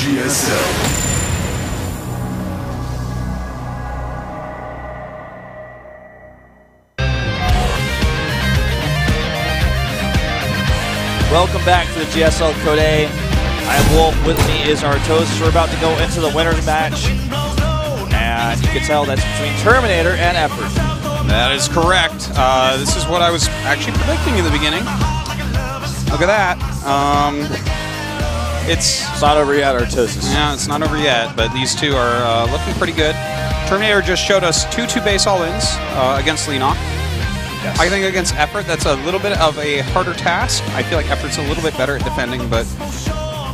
GSL. Welcome back to the GSL Code A. I'm Wolf. With me is our toast. We're about to go into the winner's match. And you can tell that's between Terminator and Effort. That is correct. This is what I was actually predicting in the beginning. Look at that. It's not over yet, our toast. Yeah, it's not over yet, but these two are looking pretty good. Terminator just showed us 2 base all-ins against Lenok. Yes. I think against Effort, that's a little bit of a harder task. I feel like Effort's a little bit better at defending, but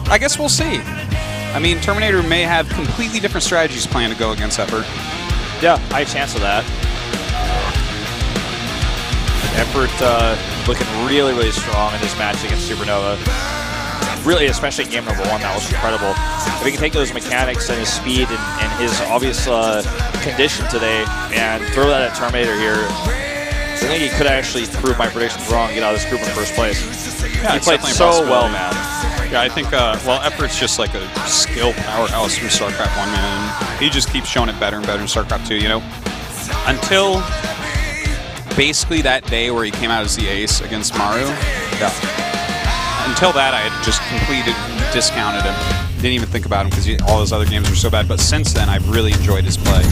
I guess we'll see. I mean, Terminator may have completely different strategies planned to go against Effort. Yeah, high chance of that. Effort looking really, really strong in this match against Supernova. Really, especially game number 1, that was incredible. If he can take those mechanics and his speed and his obvious condition today and throw that at Terminator here, I think he could actually prove my predictions wrong and get out of this group in first place. Yeah, he played so well, man. Yeah, I think, well, Effort's just like a skill powerhouse from StarCraft 1, man. He just keeps showing it better and better in StarCraft 2, you know? Until basically that day where he came out as the ace against Maru. Yeah. Until that, I had just completely discounted him. Didn't even think about him because all his other games were so bad. But since then, I've really enjoyed his play.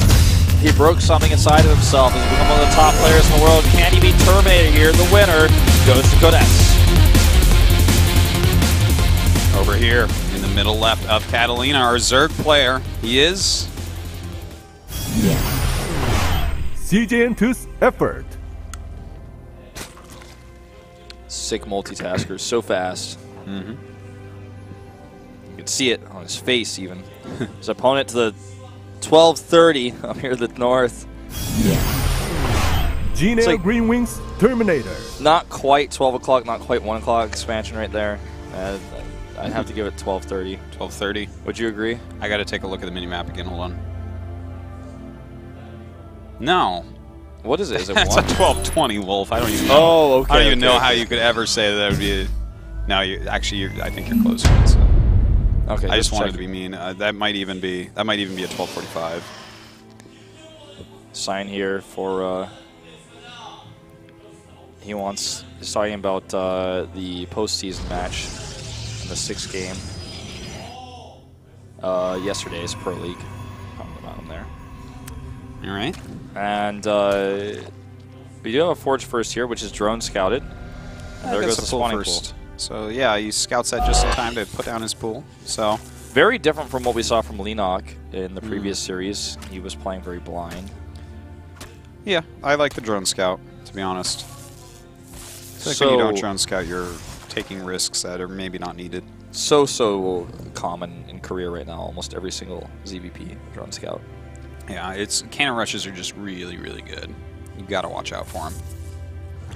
He broke something inside of himself. He's become one of the top players in the world. Can he beat Terminator here? The winner goes to Code S. Over here in the middle left of Catalina, our Zerg player. He is CJ2's Effort. Sick multitasker, so fast. You can see it on his face even. His opponent to the 12:30 up here to the north. GNL like Green Wings Terminator. Not quite 12 o'clock, not quite 1 o'clock expansion right there. I'd have to give it 12:30. 12:30. Would you agree? I got to take a look at the minimap again. Hold on. No. What is it? Is it It's 1? a 12:20, Wolf. I don't even know. Oh, okay. I don't even know how you could ever say that would be. No, I think you're closer. So. Okay. I just wanted to be mean. That might even be a 12:45. Sign here for. He's talking about the postseason match in the 6th game. Yesterday's Pro League. Talking about him there. All right. And we do have a Forge first here, which is drone scouted. And there goes the spawning pool. So yeah, he scouts that just in time to put down his pool. So very different from what we saw from Lenok in the previous series. He was playing very blind. Yeah, I like the drone scout, to be honest. So when you don't drone scout, you're taking risks that are maybe not needed. So common in Korea right now. Almost every single ZVP drone scout. Yeah, cannon rushes are just really, really good. You got to watch out for them.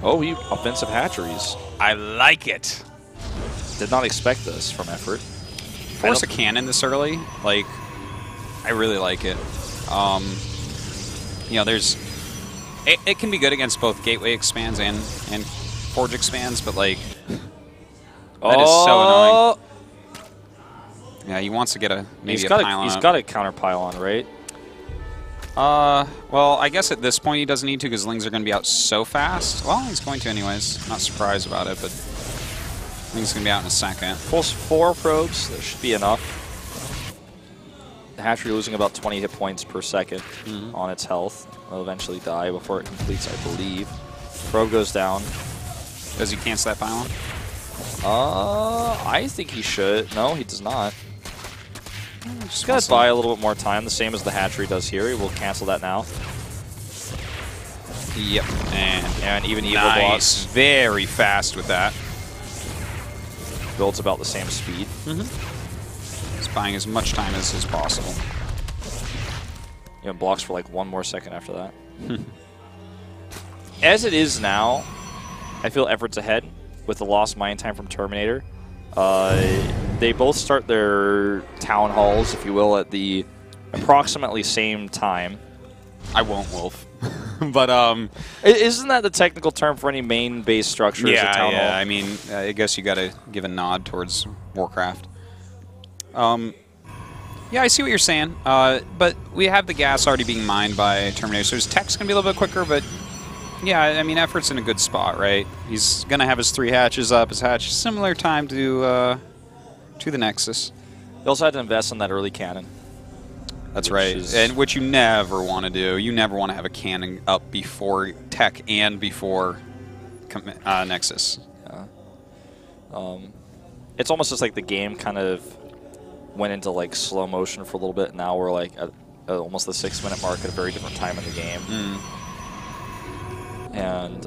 Oh, offensive hatcheries. I like it. Did not expect this from Effort. Force a cannon this early, like, I really like it. You know, it can be good against both gateway expands and forge expands, but like, that is so annoying. Yeah, he wants to get maybe a pylon. He's got a counter pylon, right? Well, I guess at this point he doesn't need to because Lings are going to be out so fast. Well, he's going to anyways. Not surprised about it, but Lings going to be out in a second. Pulls 4 probes. That should be enough. The hatchery losing about 20 hit points per second on its health. It'll eventually die before it completes, I believe. Probe goes down. Does he cancel that pylon? I think he should. No, he does not. Just got to buy a little bit more time, the same as the hatchery does here. He will cancel that now. Yep. And even evil nice. blocks. Very fast with that. Builds about the same speed. He's buying as much time as is possible. You know, blocks for like 1 more second after that. As it is now, I feel Effort's ahead with the lost mine time from Terminator. They both start their town halls, if you will, at the approximately same time. I won't, Wolf. But isn't that the technical term for any main base structure? Yeah, as a town hall? I mean, I guess you got to give a nod towards Warcraft. Yeah, I see what you're saying. But we have the gas already being mined by Terminator, so his tech's going to be a little bit quicker, but yeah, I mean, Effort's in a good spot, right? He's going to have his 3 hatches up, his hatch similar time to the Nexus. You also had to invest in that early cannon. That's right, and which you never want to do. You never want to have a cannon up before tech and before Nexus. Yeah. It's almost just like the game kind of went into like slow motion for a little bit. Now we're like at almost the 6-minute mark at a very different time in the game. And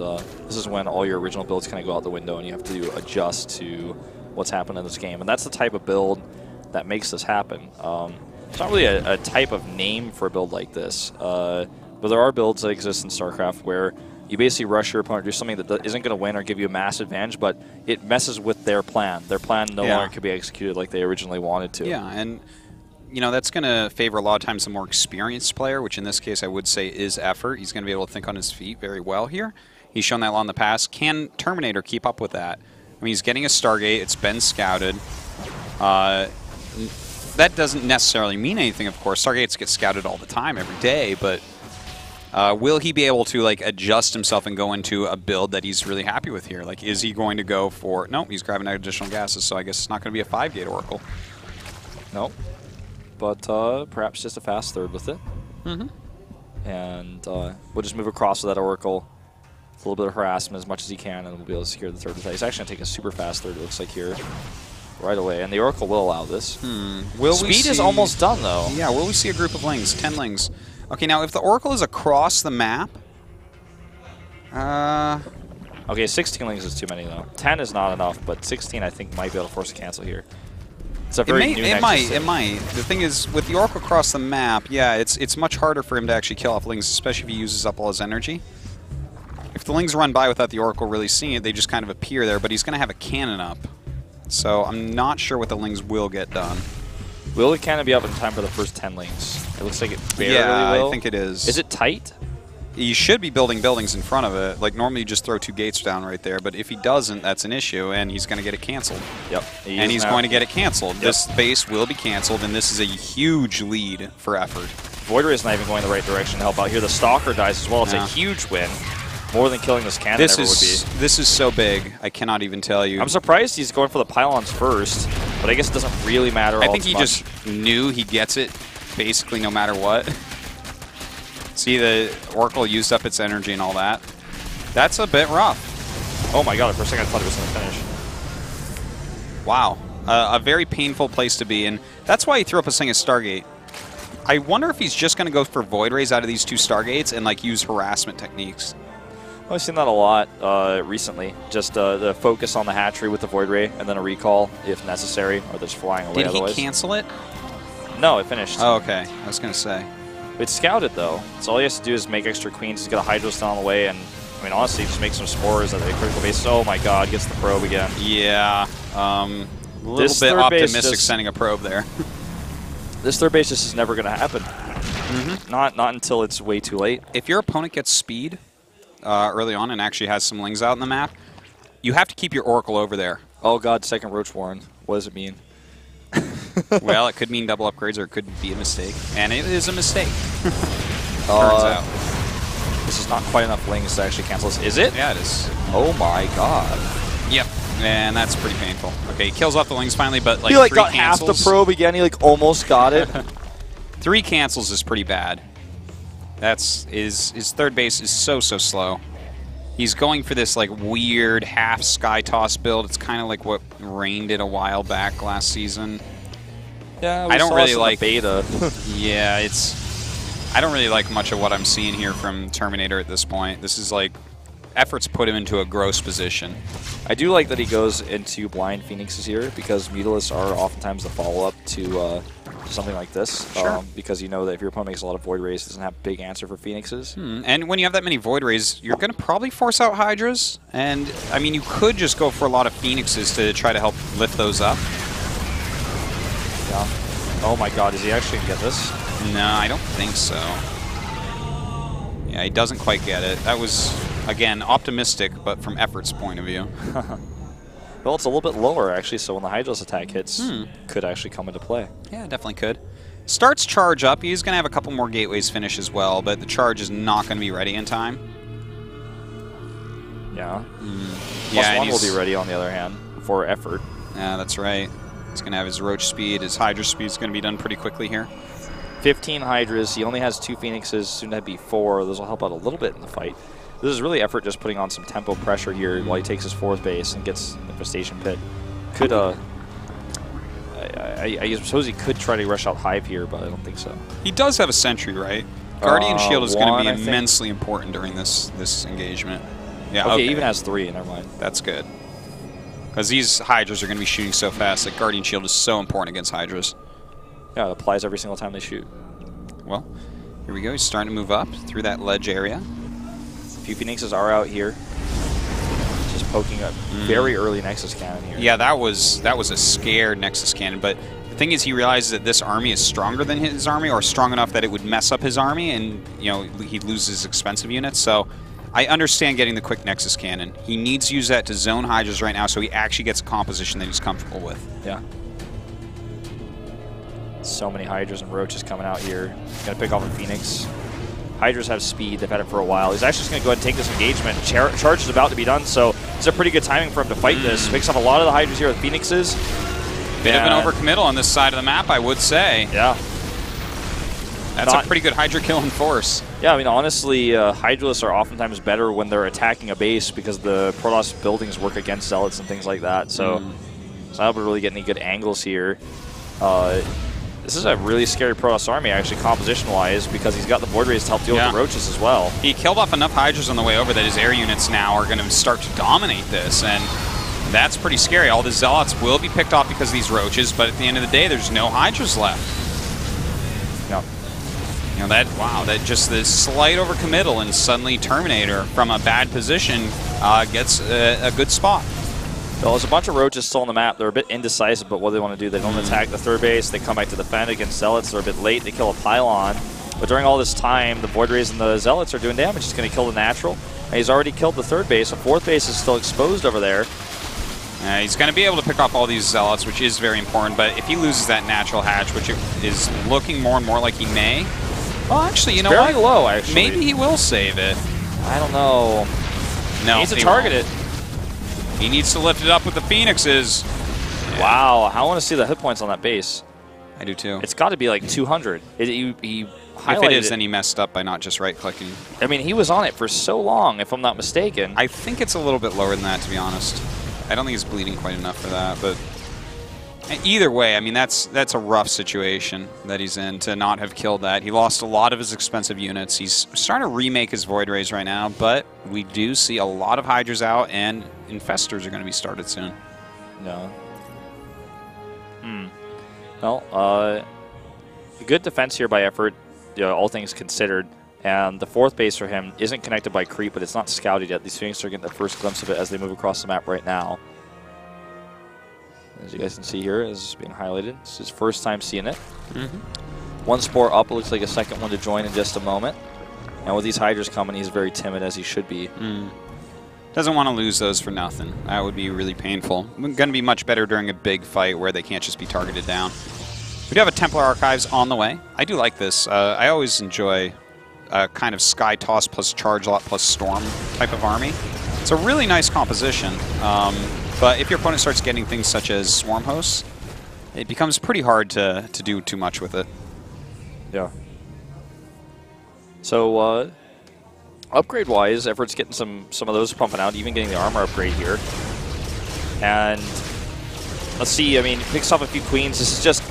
this is when all your original builds kind of go out the window and you have to adjust to what's happened in this game. And that's the type of build that makes this happen. It's not really a type of name for a build like this, but there are builds that exist in StarCraft where you basically rush your opponent, do something that isn't going to win or give you a massive advantage, but it messes with their plan. Their plan no longer could be executed like they originally wanted to. Yeah, and you know that's going to favor a lot of times a more experienced player, which in this case I would say is Effort. He's going to be able to think on his feet very well here. He's shown that a lot in the past. Can Terminator keep up with that? I mean, he's getting a Stargate. It's been scouted. That doesn't necessarily mean anything, of course. Stargates get scouted all the time, every day, but will he be able to like adjust himself and go into a build that he's really happy with here? Like, is he going to go for... No, he's grabbing additional gases, so I guess it's not going to be a 5-gate Oracle. Nope. But perhaps just a fast third with it. And we'll just move across with that Oracle. A little bit of harassment as much as he can, and we'll be able to secure the third with that. He's actually going to take a super fast third, it looks like here. Right away, and the Oracle will allow this. Speed is almost done, though. Yeah, will we see a group of lings? 10 lings. Okay, now if the Oracle is across the map... Okay, 16 lings is too many, though. 10 is not enough, but 16 I think might be able to force a cancel here. It's a very new Nexus. It might. The thing is, with the Oracle across the map, yeah, it's much harder for him to actually kill off lings, especially if he uses up all his energy. If the lings run by without the Oracle really seeing it, they just kind of appear there, but he's going to have a cannon up. So I'm not sure what the lings will get done. Will the cannon be up in time for the first 10 lings? It looks like it barely will. I think it is. Is it tight? You should be building buildings in front of it. Like, normally you just throw 2 gates down right there, but if he doesn't, that's an issue, and he's going to get it canceled. Yep. And he's going to get it canceled. Yep. This base will be canceled, and this is a huge lead for Effort. Void Ray is not even going the right direction to help out here. The Stalker dies as well. It's a huge win. More than killing this cannon ever would be. This is so big, I cannot even tell you. I'm surprised he's going for the pylons first, but I guess it doesn't really matter I think he just knew he gets it basically no matter what. See, the Oracle used up its energy and all that. That's a bit rough. Oh my god, for a second I thought he was going to finish. Wow. A very painful place to be, and that's why he threw up a thing as Stargate. I wonder if he's just going to go for Void Rays out of these 2 Stargates and like use harassment techniques. Well, I've seen that a lot recently. Just the focus on the hatchery with the Void Ray, and then a recall if necessary, or just flying away otherwise. Did he cancel it? No, it finished. Oh, okay. I was going to say. It's scouted, though. So all he has to do is make extra queens. He's got a Hydro still on the way, and, I mean, honestly, just make some spores at the critical base. Oh, my God, gets the probe again. Yeah. A little bit optimistic sending a probe there. This third base just is never going to happen. Not until it's way too late. If your opponent gets speed early on and actually has some lings out in the map, you have to keep your Oracle over there. Oh, God, second Roach Warren. What does it mean? Well, it could mean double upgrades, or it could be a mistake. And it is a mistake. Turns out. This is not quite enough lings to actually cancel this. Is it? Yeah, it is. Oh my god. Yep. And that's pretty painful. Okay, he kills off the lings finally, but like he like 3 got cancels. half the probe again. He like almost got it. 3 cancels is pretty bad. That's his third base is so slow. He's going for this like weird half sky toss build. It's kind of like what Rain did a while back last season. Yeah, I don't really like beta. Yeah, I don't really like much of what I'm seeing here from Terminator at this point. This is like Effort's put him into a gross position. I do like that he goes into blind Phoenixes here because Mutalisks are oftentimes the follow-up to something like this. Sure. Because you know that if your opponent makes a lot of Void Rays, it doesn't have a big answer for Phoenixes. And when you have that many Void Rays, you're going to probably force out Hydras. And, I mean, you could just go for a lot of Phoenixes to try to help lift those up. Yeah. Oh my god, is he actually going to get this? No, I don't think so. Yeah, he doesn't quite get it. That was, again, optimistic, but from Effort's point of view. Well, it's a little bit lower, actually, so when the Hydros attack hits, could actually come into play. Yeah, definitely could. Starts charge up. He's going to have a couple more gateways finish as well, but the charge is not going to be ready in time. Yeah. Yeah, +1 will be ready, on the other hand, for effort. Yeah, that's right. He's going to have his Roach speed. His Hydra speed is going to be done pretty quickly here. 15 Hydras. He only has 2 Phoenixes. Soon to be 4. Those will help out a little bit in the fight. This is really effort just putting on some tempo pressure here while he takes his 4th base and gets Infestation Pit. Could, I suppose he could try to rush out Hive here, but I don't think so. He does have a Sentry, right? Guardian Shield is going to be I immensely important during this engagement. Yeah, okay, he even has 3, never mind. That's good. Because these Hydras are going to be shooting so fast that Guardian Shield is so important against Hydras. Yeah, it applies every single time they shoot. Well, here we go. He's starting to move up through that ledge area. A few Phoenixes are out here. Just poking a very early Nexus Cannon here. Yeah, that was a scared Nexus Cannon, but the thing is he realizes that this army is stronger than his army, or strong enough that it would mess up his army, and he loses expensive units. So I understand getting the quick Nexus Cannon. He needs to use that to zone Hydras right now so he actually gets a composition that he's comfortable with. Yeah. So many Hydras and Roaches coming out here. Gonna pick off a Phoenix. Hydras have speed. They've had it for a while. He's actually just going to go ahead and take this engagement. Charge is about to be done, so it's a pretty good timing for him to fight this. Picks up a lot of the Hydras here with Phoenixes. Bit of an overcommittal on this side of the map, I would say. Yeah. That's a pretty good Hydra kill in force. Yeah, I mean, honestly, Hydralists are oftentimes better when they're attacking a base because the Protoss buildings work against Zealots and things like that. So it's not able to really get any good angles here. This is a really scary Protoss army, actually, composition-wise, because he's got the Void Rays to help deal with the Roaches as well. He killed off enough Hydras on the way over that his air units now are going to start to dominate this, and that's pretty scary. All the Zealots will be picked off because of these Roaches, but at the end of the day, there's no Hydras left. Yeah. That just this slight overcommittal, and suddenly Terminator, from a bad position, gets a good spot. Well, there's a bunch of Roaches still on the map. They're a bit indecisive about what they want to do. They don't attack the 3rd base. They come back to defend against Zealots. They're a bit late. They kill a Pylon. But during all this time, the Void Rays and the Zealots are doing damage. He's going to kill the Natural. And he's already killed the 3rd base. The 4th base is still exposed over there. He's going to be able to pick off all these Zealots, which is very important. But if he loses that Natural Hatch, which is looking more and more like he may... Well, actually, you know what? Very low, actually. Maybe he will save it. I don't know. No, he needs to target it. He needs to lift it up with the Phoenixes. Yeah. Wow, I want to see the hit points on that base. I do too. It's got to be like 200. He if it is, then he messed up by not just right-clicking. I mean, he was on it for so long, if I'm not mistaken. I think it's a little bit lower than that, to be honest. I don't think he's bleeding quite enough for that, but either way, I mean, that's a rough situation that he's in to not have killed that. He lost a lot of his expensive units. He's starting to remake his Void Rays right now, but we do see a lot of Hydras out, and Infestors are going to be started soon. No. Well, good defense here by effort, all things considered. And the 4th base for him isn't connected by creep, but it's not scouted yet. These Phoenix are getting the first glimpse of it as they move across the map right now. As you guys can see here, it's being highlighted. It's his first time seeing it. One Spore up. It looks like a second one to join in just a moment. And with these Hydras coming, he's very timid, as he should be. Doesn't want to lose those for nothing. That would be really painful. Going to be much better during a big fight where they can't just be targeted down. We do have a Templar Archives on the way. I do like this. I always enjoy kind of Sky Toss plus Charge Lot plus Storm type of army. It's a really nice composition. But if your opponent starts getting things such as Swarm Hosts, it becomes pretty hard to do too much with it. Yeah. So, upgrade-wise, Effort's getting some of those pumping out, even getting the armor upgrade here. And let's see, I mean, picks off a few Queens. This is just...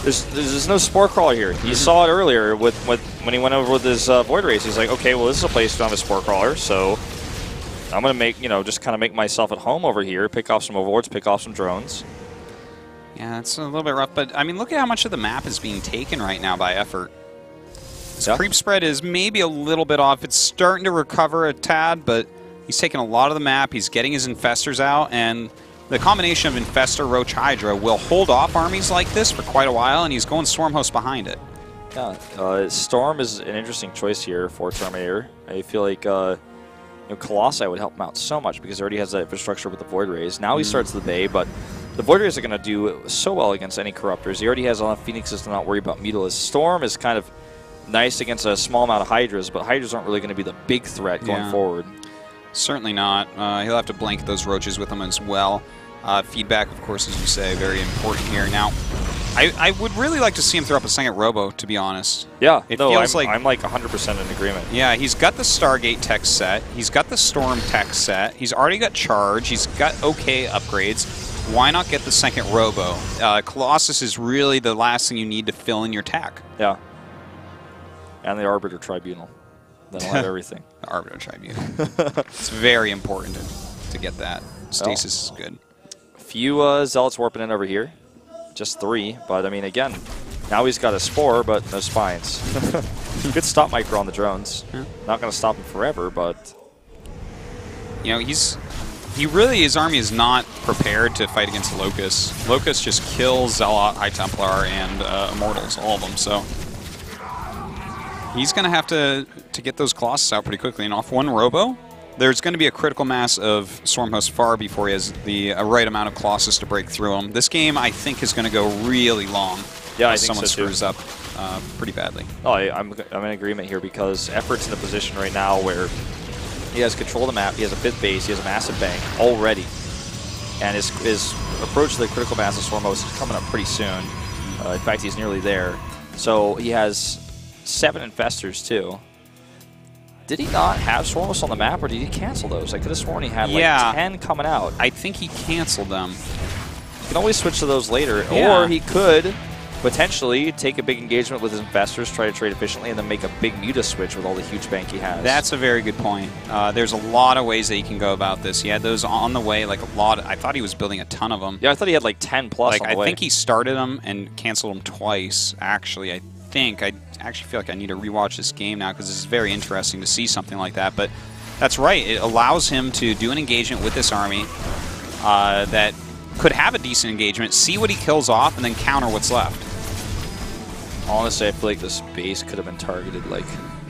There's no Spore Crawler here. You saw it earlier with when he went over with his Void Rays. He's like, okay, well, this is a place to have a Spore Crawler, so I'm going to make, just kind of make myself at home over here, pick off some Overlords, pick off some drones. Yeah, it's a little bit rough, but I mean, look at how much of the map is being taken right now by Effort. His creep spread is maybe a little bit off. It's starting to recover a tad, but he's taking a lot of the map. He's getting his Infestors out, and the combination of Infestor, Roach, Hydra will hold off armies like this for quite a while, and he's going Swarm Host behind it. Yeah, Storm is an interesting choice here for Terminator. I feel like Colossi would help him out so much because he already has that infrastructure with the Void Rays. Now he starts the Bay, but The Voiders are going to do so well against any Corruptors. He already has enough Phoenixes to not worry about Mutalisk. Storm is kind of nice against a small amount of Hydras, but Hydras aren't really going to be the big threat going forward. Certainly not. He'll have to blanket those Roaches with him as well. Feedback, of course, as you say, very important here. Now, I would really like to see him throw up a second Robo, to be honest. Yeah, it feels like I'm like 100% in agreement. Yeah, he's got the Stargate tech set. He's got the Storm tech set. He's already got Charge. He's got okay upgrades. Why not get the second Robo? Colossus is really the last thing you need to fill in your tech. Yeah. And the Arbiter Tribunal. That'll have everything. The Arbiter Tribunal. It's very important to get that. Stasis is good. A few Zealots warping in over here. Just 3, but I mean, again, now he's got a Spore, but no Spines. Good stop micro on the drones. Yeah. Not going to stop him forever, but... You know, his army is not prepared to fight against Locust. Locust just kills Zealot, High Templar, and Immortals, all of them, so... He's going to have to get those Colossus out pretty quickly, and off one Robo, there's going to be a critical mass of Stormhost far before he has the right amount of Colossus to break through him. This game, I think, is going to go really long. Yeah, I think someone so screws up pretty badly. Oh, I'm in agreement here because Effort's in a position right now where he has control of the map, he has a 5th base, he has a massive bank already, and his approach to the critical mass of Stormhost is coming up pretty soon. In fact, he's nearly there. So he has 7 Infestors, too. Did he not have Stormhost on the map, or did he cancel those? I could have sworn he had like 10 coming out. I think he canceled them. You can always switch to those later, or he could potentially take a big engagement with his Infestors, try to trade efficiently, and then make a big Muta switch with all the huge bank he has. That's a very good point. There's a lot of ways that he can go about this. He had those on the way, like a lot. I thought he was building a ton of them. Yeah, I thought he had like 10 plus on the way. I think he started them and canceled them twice, actually. I actually feel like I need to rewatch this game now because this is very interesting to see something like that. But that's right. It allows him to do an engagement with this army that could have a decent engagement, see what he kills off, and then counter what's left. Honestly, I feel like this base could have been targeted like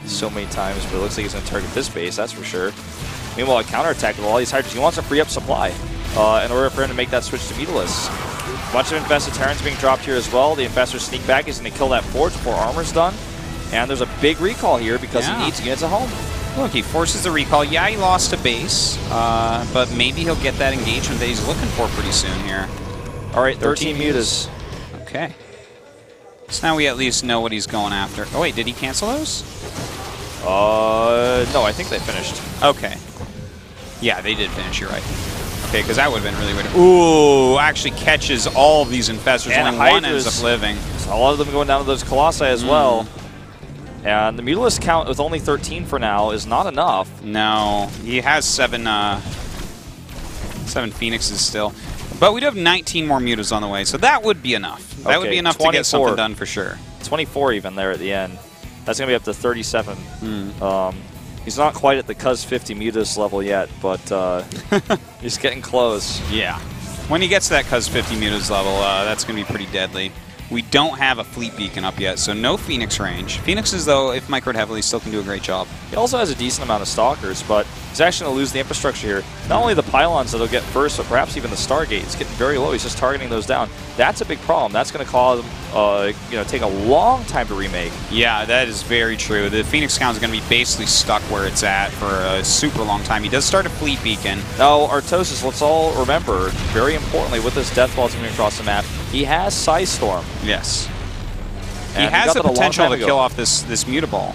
so many times, but it looks like he's going to target this base, that's for sure. Meanwhile, a counterattack with all these Hydras, he wants to free up supply in order for him to make that switch to Mutalisk. A bunch of Infested Terrans being dropped here as well. The Infestors sneak back. He's going to kill that Forge before armor's done. And there's a big recall here because he needs units at home. Look, he forces the recall. Yeah, he lost a base, but maybe he'll get that engagement that he's looking for pretty soon here. All right, 13 mutas. Okay. So now we at least know what he's going after. Oh, wait, did he cancel those? No, I think they finished. Okay. Yeah, they did finish, you're right. Okay, because that would have been really weird. Ooh, actually catches all of these Infestors. And only one ends up living. A lot of them going down to those Colossi as well. And the Mutalisk count with only 13 for now is not enough. No, he has 7 Phoenixes still. But we'd have 19 more Mutas on the way, so that would be enough. That would be enough to get something done for sure. 24 even there at the end. That's going to be up to 37. He's not quite at the Cuz 50 Mutas level yet, but he's getting close. Yeah. When he gets to that Cuz 50 Mutas level, that's going to be pretty deadly. We don't have a Fleet Beacon up yet, so no Phoenix range. Phoenixes, though, if microed heavily, still can do a great job. He also has a decent amount of Stalkers, but he's actually going to lose the infrastructure here. Not only the pylons that he'll get first, but perhaps even the Stargate. It's getting very low. He's just targeting those down. That's a big problem. That's going to cause him, take a long time to remake. Yeah, that is very true. The Phoenix count is going to be basically stuck where it's at for a super long time. He does start a Fleet Beacon. Now, Artosis, let's all remember, very importantly, with this Death Ball coming across the map, he has Psy Storm. Yes. He has the potential to kill off this Mutaball.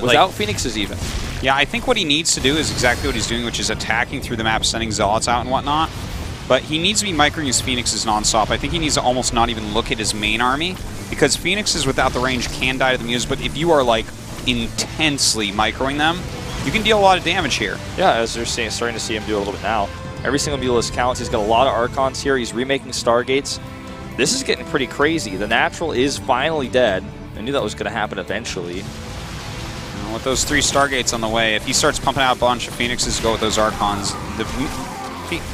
Without Phoenixes even. Yeah, I think what he needs to do is exactly what he's doing, which is attacking through the map, sending Zealots out and whatnot. But he needs to be microing his Phoenixes nonstop. I think he needs to almost not even look at his main army, because Phoenixes without the range can die to the Muse, but if you are like intensely microing them, you can deal a lot of damage here. Yeah, as you're starting to see him do a little bit now. Every single Mutalisk counts. He's got a lot of Archons here. He's remaking Stargates. This is getting pretty crazy. The Natural is finally dead. I knew that was going to happen eventually. With those 3 Stargates on the way, if he starts pumping out a bunch of Phoenixes to go with those Archons, the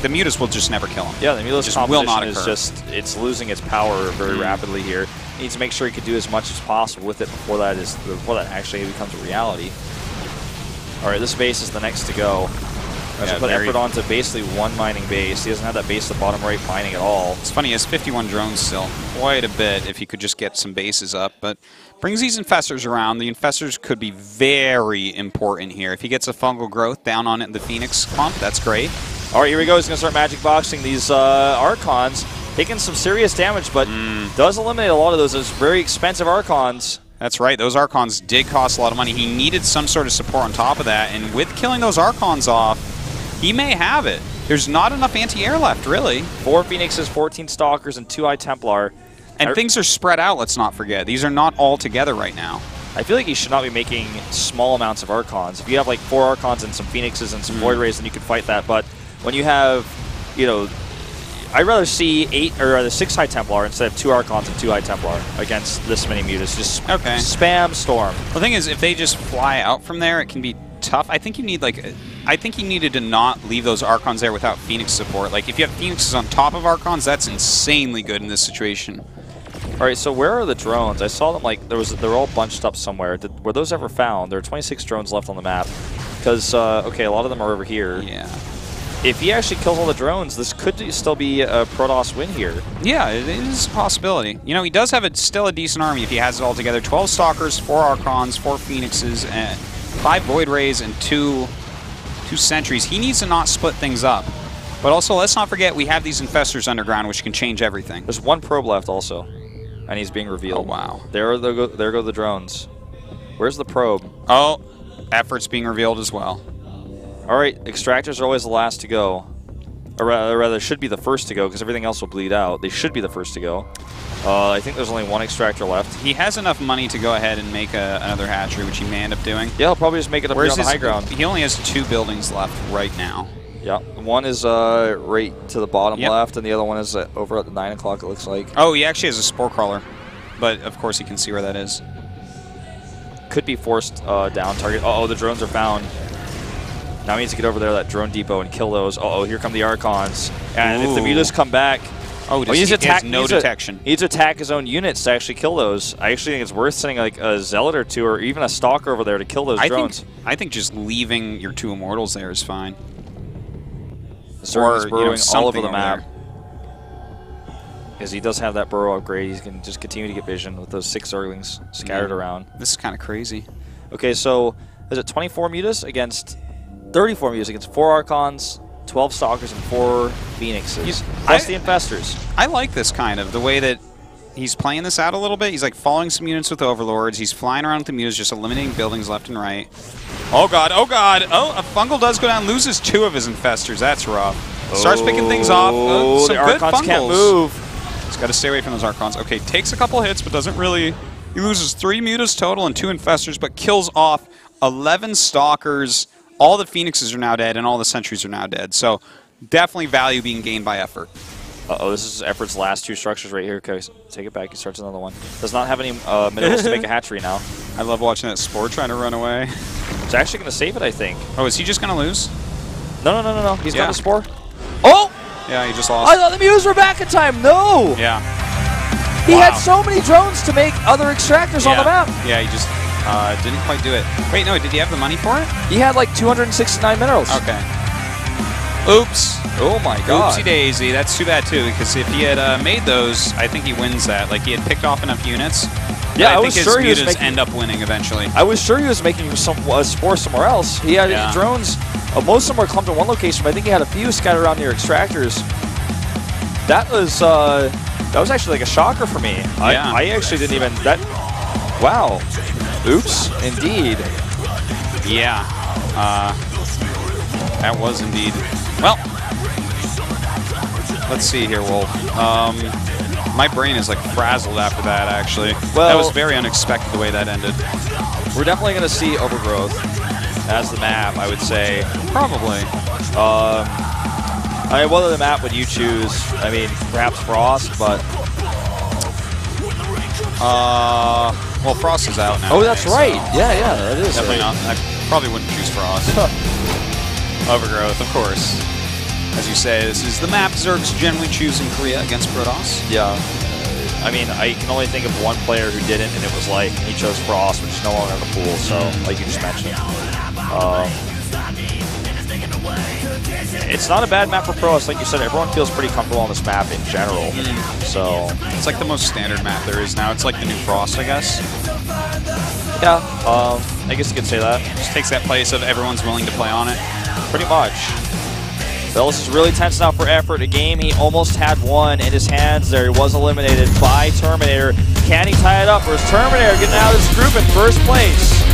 Mutas will just never kill him. Yeah, the Mutas composition is just, it's losing its power very rapidly here. He needs to make sure he can do as much as possible with it before that actually becomes a reality. All right, this base is the next to go. That's put effort onto basically one mining base. He doesn't have that base at the bottom right mining at all. It's funny, he has 51 drones still. Quite a bit if he could just get some bases up. But brings these infestors around. The infestors could be very important here. If he gets a fungal growth down on the Phoenix comp, that's great. All right, here we go. He's going to start magic boxing these Archons. Taking some serious damage, but does eliminate a lot of those very expensive Archons. That's right. Those Archons did cost a lot of money. He needed some sort of support on top of that. And with killing those Archons off, he may have it. There's not enough anti-air left, really. 4 Phoenixes, 14 Stalkers, and 2 High Templar. And things are spread out, let's not forget. These are not all together right now. I feel like he should not be making small amounts of Archons. If you have like 4 Archons and some Phoenixes and some Void Rays, then you could fight that. But when you have, you know, I'd rather see 6 High Templar instead of 2 Archons and 2 High Templar against this many Mutas. Just spam Storm. The thing is, if they just fly out from there, it can be tough. I think you need I think he needed to not leave those Archons there without Phoenix support. Like if you have Phoenixes on top of Archons, that's insanely good in this situation. All right, so where are the drones? I saw them like they were all bunched up somewhere. Were those ever found? There are 26 drones left on the map. Because okay, a lot of them are over here. Yeah. If he actually kills all the drones, this could still be a Protoss win here. Yeah, it is a possibility. You know, he does have still a decent army if he has it all together. 12 Stalkers, 4 Archons, 4 Phoenixes, and 5 Void Rays, and 2 Sentries. He needs to not split things up. But also, let's not forget, we have these Infestors underground, which can change everything. There's 1 probe left also, and he's being revealed. Oh, wow. There go the drones. Where's the probe? Oh, effort's being revealed as well. All right, extractors are always the last to go. Or rather, should be the first to go, because everything else will bleed out. They should be the first to go. I think there's only 1 extractor left. He has enough money to go ahead and make another hatchery, which he may end up doing. Yeah, he'll probably just make it up here on the high ground. He only has 2 buildings left right now. Yeah, one is right to the bottom left, and the other one is over at the 9 o'clock, it looks like. Oh, he actually has a Spore Crawler, but of course he can see where that is. Could be forced down target. Uh-oh, the drones are found. Now he needs to get over there to that drone depot and kill those. Uh-oh, here come the Archons. And if the Mutas come back... Oh, he has no detection. He needs to attack his own units to actually kill those. I actually think it's worth sending like a Zealot or 2 or even a Stalker over there to kill those drones. I think just leaving your 2 Immortals there is fine. Or, burrowing all over the map. Because he does have that burrow upgrade. He can just continue to get vision with those 6 Zerglings scattered around. This is kind of crazy. Okay, so is it 24 Mutas against 34 Mutas against 4 Archons, 12 Stalkers, and 4 Phoenixes. Plus the Infestors. I like this kind of, the way that he's playing this out a little bit. He's like following some units with Overlords. He's flying around with the Mutas, just eliminating buildings left and right. Oh, God. Oh, God. Oh, a Fungal does go down, loses 2 of his Infestors. That's rough. Starts picking things off. Some the good Archons Fungals. Can't move. He's got to stay away from those Archons. Okay, takes a couple hits, but doesn't really... He loses 3 Mutas total and 2 Infestors, but kills off 11 Stalkers. All the Phoenixes are now dead, and all the Sentries are now dead. So definitely value being gained by effort. Uh-oh, this is Effort's last 2 structures right here. Okay, take it back. He starts another one. Does not have any minerals to make a hatchery now. I love watching that Spore trying to run away. He's actually going to save it, I think. Oh, is he just going to lose? No. He's got a Spore. Oh! Yeah, he just lost. I thought the Mutas were back in time. No! Yeah. He had so many drones to make other extractors on the map. Yeah, he just didn't quite do it. Wait, no, did he have the money for it? He had like 269 minerals. Okay. Oops. Oh my God. Oopsie daisy. That's too bad too, because if he had made those, I think he wins that. Like he had picked off enough units. Yeah, I think his Mutas end up winning eventually. I was sure he was making some Spore somewhere else. He had his drones. Most of them were clumped in one location, but I think he had a few scattered around near extractors. That was actually like a shocker for me. Yeah. I actually didn't even wow. Oops, indeed. Yeah. That was indeed. Well, let's see here, Wolf. My brain is like frazzled after that, actually. Well, that was very unexpected the way that ended. We're definitely going to see Overgrowth as the map, I would say. Probably. I mean, what other map would you choose? I mean, perhaps Frost, but... well, Frost is out now. Oh, that's right. Yeah, that is. Definitely not. I probably wouldn't choose Frost. Overgrowth, of course. As you say, this is the map Zergs generally choose in Korea against Protoss. Yeah. I mean, I can only think of one player who didn't, and it was like, he chose Frost, which is no longer in the pool, so, like you just mentioned. It's not a bad map for Pros. Like you said, everyone feels pretty comfortable on this map in general. So it's like the most standard map there is now. It's like the new Frost, I guess. Yeah, I guess you could say that. Just takes that place of everyone's willing to play on it. Pretty much. Bellis is really tense now for effort. A game he almost had won in his hands there. He was eliminated by Terminator. Can he tie it up, or is Terminator getting out of this group in first place?